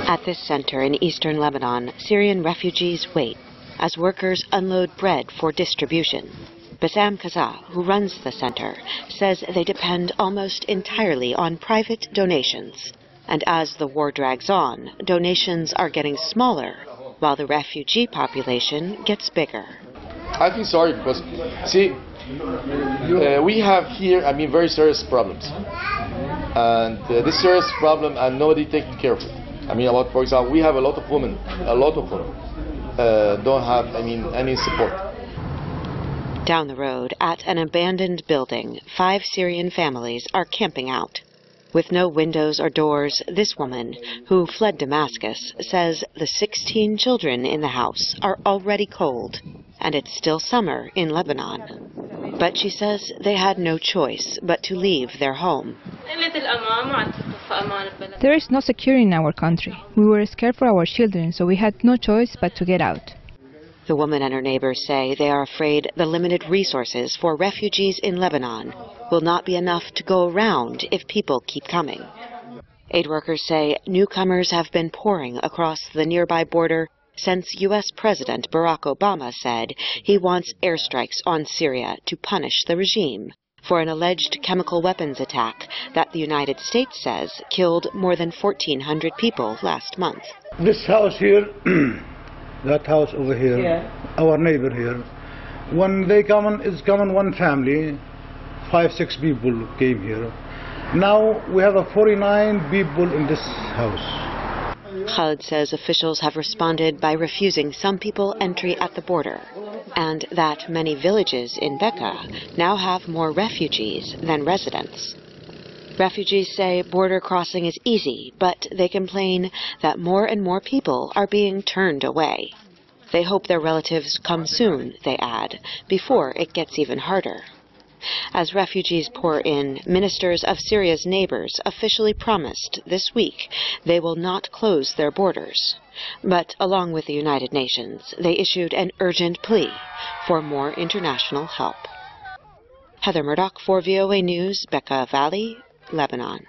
At this center in eastern Lebanon, Syrian refugees wait as workers unload bread for distribution. Bassam Kaza, who runs the center, says they depend almost entirely on private donations. And as the war drags on, donations are getting smaller, while the refugee population gets bigger. I feel sorry because, see, we have here, very serious problems. And this serious problem, and nobody taking care of it. For example, we have a lot of women don't have, any support. Down the road, at an abandoned building, 5 Syrian families are camping out. With no windows or doors, this woman, who fled Damascus, says the 16 children in the house are already cold, and it's still summer in Lebanon. But she says they had no choice but to leave their home. There is no security in our country. We were scared for our children, so we had no choice but to get out. The woman and her neighbors say they are afraid the limited resources for refugees in Lebanon will not be enough to go around if people keep coming. Aid workers say newcomers have been pouring across the nearby border since U.S. President Barack Obama said he wants airstrikes on Syria to punish the regime for an alleged chemical weapons attack that the United States says killed more than 1,400 people last month. This house here, that house over here, yeah. Our neighbor here, when they come, it's coming one family, 5-6 people came here. Now we have 49 people in this house. Khalid says officials have responded by refusing some people entry at the border, and that many villages in Bekaa now have more refugees than residents. Refugees say border crossing is easy, but they complain that more and more people are being turned away. They hope their relatives come soon, they add, before it gets even harder. As refugees pour in, ministers of Syria's neighbors officially promised this week they will not close their borders. But along with the United Nations, they issued an urgent plea for more international help. Heather Murdoch for VOA News, Bekaa Valley, Lebanon.